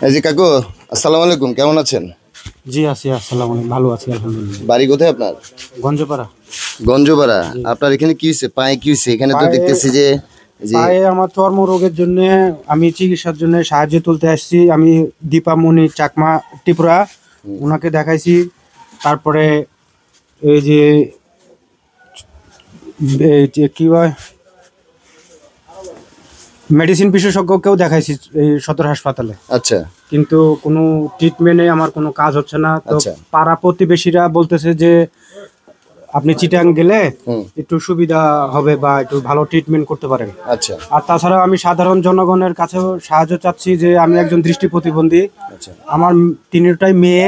এই যে কাকু, আসসালামু আলাইকুম, কেমন আছেন? জি আছি, আসসালামু আলাইকুম, ভালো আছি আলহামদুলিল্লাহ। বাড়ি কোথায় আপনার? গঞ্জপাড়া। গঞ্জপাড়া। আপনার এখানে কি হয়েছে, পায়ে কি হয়েছে? এখানে তো পায়ে দেখতেছি যে যে পায়ে আমার চর্মরোগের জন্য আমি চিকিৎসার জন্য সাহায্য তুলতে আসছি। আমি দীপামণি চাকমা ত্রিপুরা, ওনাকে দেখাইছি। তারপরে এই যে কি হয়, মেডিসিন বিশেষজ্ঞকেও দেখাইছি এই সদর হাসপাতালে। আচ্ছা কিন্তু কোনো ট্রিটমেন্টে আমার কোনো কাজ হচ্ছে না। তো আচ্ছা। পাড়া প্রতিবেশীরা বলতেছে যে আপনি চিটাং গেলে একটু সুবিধা হবে বা একটু ভালো ট্রিটমেন্ট করতে পারেন। আচ্ছা আর তাছাড়াও আমি সাধারণ জনগণের কাছেও সাহায্য চাচ্ছি যে আমি একজন দৃষ্টি প্রতিবন্ধী, আচ্ছা আমার তিনটাই মেয়ে।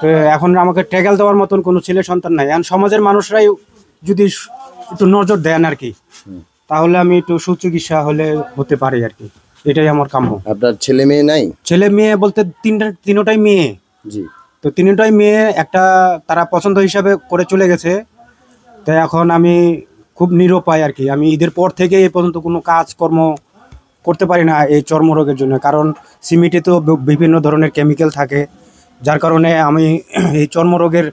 তো এখন আমাকে ট্যাগেল দেওয়ার মতন কোনো ছেলে সন্তান নাই। এখন সমাজের মানুষরাই যদি একটু নজর দেন আর কি, তাহলে আমি একটু সুচিকিৎসা হলে হতে পারি আর কি। এটাই আমার কাম্য। আপনার ছেলে মেয়ে নাই? ছেলে মেয়ে বলতে তিনটাই মেয়ে। জি। তো তিনটাই মেয়ে, একটা তারা পছন্দ হিসাবে করে চলে গেছে। তো এখন আমি খুব নিরুপায় আর কি। আমি ঈদের পর থেকে এই পর্যন্ত কোনো কাজকর্ম করতে পারি না এই চর্মরোগের জন্য। কারণ সিমেন্টে তো বিভিন্ন ধরনের কেমিক্যাল থাকে, যার কারণে আমি এই চর্মরোগের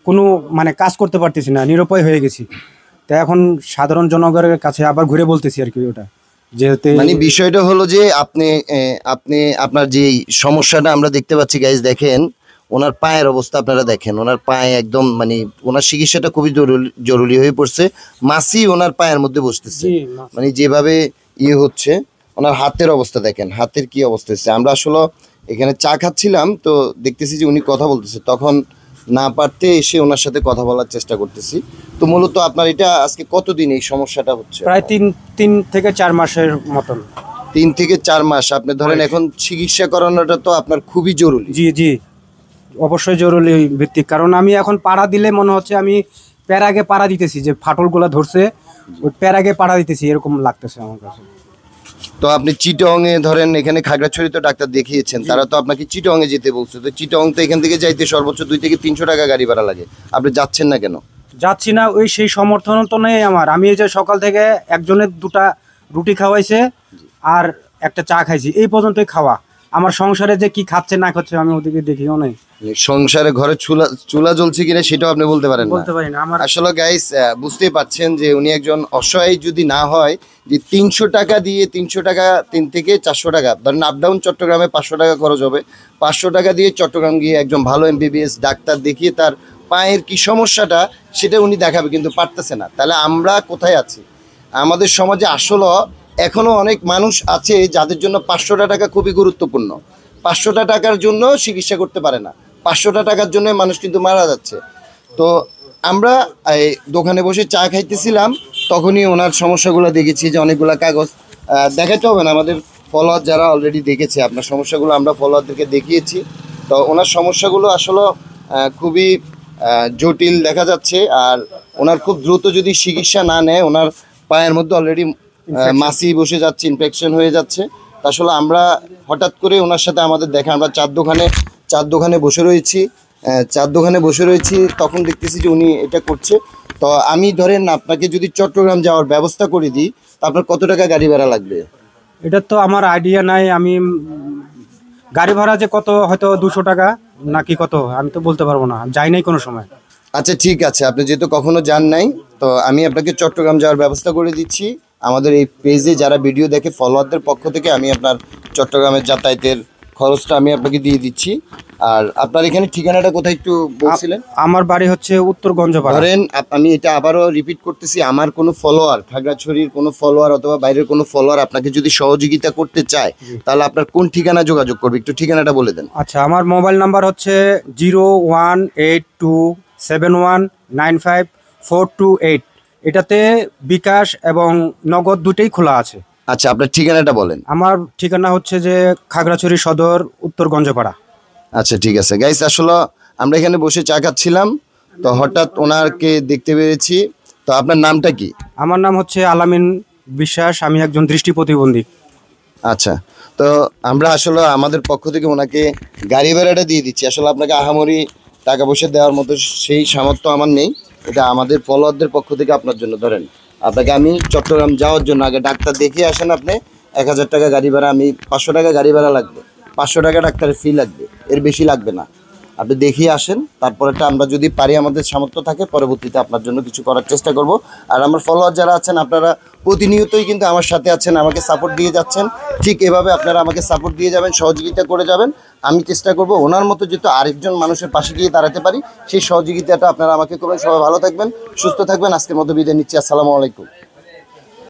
কোনো মানে কাজ করতে পারতেছি না, নিরুপায় হয়ে গেছি। তো এখন সাধারণ জনগণের কাছে আবার ঘুরে বলতেছি আর কি ওটা, যেহেতু মানে বিষয়টা হলো যে আপনি আপনার যে সমস্যাটা আমরা দেখতে পাচ্ছি গাইজ, দেখেন ওনার পায়ের অবস্থা, আপনারা দেখেন ওনার পায়ে একদম মানে ওনার চিকিৎসাটা খুবই জরুরি হয়ে পড়ছে। মাসি ওনার পায়ের মধ্যে বসতেছে, জি মানে যেভাবে ইয়ে হচ্ছে। ওনার হাতের অবস্থা দেখেন, হাতের কি অবস্থা হচ্ছে। আমরা আসলে এখানে চা খাচ্ছিলাম, তো দেখতেছি যে উনি কথা বলতেছে, তখন না পারতে এসে ওনার সাথে কথা বলার চেষ্টা করতেছি। তো মূলত আপনার এটা আজকে কতদিন এই সমস্যাটা হচ্ছে? প্রায় তিন থেকে 4 মাসের মতন। 3 থেকে 4 মাস। আপনি ধরেন এখন চিকিৎসা করানোটা তো আপনার খুবই জরুরি। জি জি, অবশ্যই জরুরি ভিত্তিক। কারণ আমি এখন পাড়া দিলে মনে হচ্ছে আমি প্যারাগে পাড়া দিতেছি, যে ফাটলগুলো ধরছে ওই প্যারাগে পাড়া দিতেছি এরকম লাগতেছে আমার কাছে। তো আপনি চিটং এ ধরেন, এখানে খাগড়াছড়ি তো ডাক্তার দেখিয়েছেন, তারা তো আপনাকে চিটং এ যেতে বলছে। তো চিটং তো এখান থেকে যাইতে সর্বোচ্চ 2 থেকে 300 টাকা গাড়ি ভাড়া লাগে, আপনি যাচ্ছেন না কেন? যাচ্ছি না, ওই সেই সমর্থন তো নেই আমার। আমি এই যে সকাল থেকে একজনের 2টা রুটি খাওয়াইছে আর একটা চা খাইছি, এই পর্যন্তই খাওয়া। আমার সংসারে যে কি খাচ্ছে না খাচ্ছে আমি ওদিকে দেখিও নাই। সংসারে ঘরে চুলা জ্বলছে কিনা সেটাও আপনি বলতে পারেন না? বলতে পারি না আমার। আসলে গাইস, বুঝতেই পারছেন যে উনি একজন অসহায়। যদি না হয় যে 300 টাকা দিয়ে, 300 টাকা 3 থেকে 400 টাকা ধরেন আপ ডাউন, চট্টগ্রামে 500 টাকা খরচ হবে। 500 টাকা দিয়ে চট্টগ্রাম গিয়ে একজন ভালো এমবিবিএস ডাক্তার দেখিয়ে তার পায়ের কি সমস্যাটা সেটা উনি দেখাবে, কিন্তু পারতেছে না। তাহলে আমরা কোথায় আছি? আমাদের সমাজে আসলে এখনো অনেক মানুষ আছে যাদের জন্য 500 টাকা খুবই গুরুত্বপূর্ণ। 500 টাকার জন্য চিকিৎসা করতে পারে না, 500 টাকার জন্য মানুষ কিন্তু মারা যাচ্ছে। তো আমরা এই দোকানে বসে চা খাইতেছিলাম, তখনই ওনার সমস্যাগুলো দেখেছি। যে অনেকগুলো কাগজ দেখাতে হবে না, আমাদের ফলোয়ার যারা অলরেডি দেখেছে আপনার সমস্যাগুলো, আমরা ফলোয়ারদেরকে দেখিয়েছি। তো ওনার সমস্যাগুলো আসলে খুবই জটিল দেখা যাচ্ছে। আর ওনার খুব দ্রুত যদি চিকিৎসা না নেয়, ওনার পায়ের মধ্যে অলরেডি মাছি বসে যাচ্ছে, ইনফেকশন হয়ে যাচ্ছে। আসলে আমরা হঠাৎ করে ওনার সাথে আমাদের দেখা, আমরা চার দোকানে বসে রয়েছি, তখন দেখতেছি যে উনি এটা করছে। তো আমি ধরেন আপনাকে যদি চট্টগ্রাম যাওয়ার ব্যবস্থা করে দিই, তো আপনার কত টাকা গাড়ি ভাড়া লাগবে? এটা তো আমার আইডিয়া নাই। আমি গাড়ি ভাড়া যে কত, হয়তো 200 টাকা নাকি কত, আমি তো বলতে পারবো না, যাই নাই কোনো সময়। আচ্ছা ঠিক আছে, আপনি যেহেতু কখনো যান নাই, তো আমি আপনাকে চট্টগ্রাম যাওয়ার ব্যবস্থা করে দিচ্ছি। আমাদের এই পেজে যারা ভিডিও দেখে ফলোয়ারদের পক্ষ থেকে আমি আপনার চট্টগ্রামের যাতায়াতের খরচটা আমি আপনাকে দিয়ে দিচ্ছি। আর আপনার এখানে ঠিকানাটা কোথায় একটু বলছিলেন? আমার বাড়ি হচ্ছে উত্তর গঞ্জপাড়া। ধরেন আমি এটা আবারও রিপিট করতেছি, আমার কোনো ফলোয়ার, খাগড়াছড়ির কোনো ফলোয়ার অথবা বাইরের কোনো ফলোয়ার আপনাকে যদি সহযোগিতা করতে চায়, তাহলে আপনার কোন ঠিকানা যোগাযোগ করবে, একটু ঠিকানাটা বলে দেন। আচ্ছা, আমার মোবাইল নাম্বার হচ্ছে 018271954228। এটাতে বিকাশ এবং নগদ দুটেই খোলা আছে। আচ্ছা, আপনার ঠিকানাটা বলেন। আমার ঠিকানা হচ্ছে যে খাগড়াছড়ি সদর, উত্তর গঞ্জপাড়া। আচ্ছা ঠিক আছে গাইস, আসলে আমরা এখানে বসে চা খাচ্ছিলাম, তো হঠাৎ ওনাকে দেখতে পেরেছি। তো আপনার নামটা কি? আমার নাম হচ্ছে আলামিন বিশ্বাস, আমি একজন দৃষ্টি প্রতিবন্ধী। আচ্ছা, তো আমরা আসলে আমাদের পক্ষ থেকে ওনাকে গাড়ি ভাড়াটা দিয়ে দিচ্ছি। আসলে আপনাকে আহামরি টাকা পয়সা দেওয়ার মতো সেই সামর্থ্য আমার নেই। এটা আমাদের ফলোয়ারদের পক্ষ থেকে আপনার জন্য। ধরেন আপনাকে আমি চট্টগ্রাম যাওয়ার জন্য আগে ডাক্তার দেখিয়ে আসেন আপনি, 1000 টাকা গাড়ি ভাড়া, আমি 500 টাকা গাড়ি ভাড়া লাগবে, 500 টাকা ডাক্তারের ফি লাগবে, এর বেশি লাগবে না। আপনি দেখিয়ে আসেন, তারপরেটা আমরা যদি পারি আমাদের সামর্থ্য থাকে পরবর্তীতে আপনার জন্য কিছু করার চেষ্টা করব। আর আমার ফলোয়ার যারা আছেন আপনারা প্রতিনিয়তই কিন্তু আমার সাথে আছেন, আমাকে সাপোর্ট দিয়ে যাচ্ছেন, ঠিক এভাবে আপনারা আমাকে সাপোর্ট দিয়ে যাবেন, সহযোগিতা করে যাবেন। আমি চেষ্টা করব ওনার মতো যেহেতু আরেকজন মানুষের পাশে গিয়ে দাঁড়াতে পারি, সেই সহযোগিতাটা আপনারা আমাকে করবেন। সবাই ভালো থাকবেন, সুস্থ থাকবেন। আজকের মতো বিদায় নিচ্ছি। আসসালামু আলাইকুম।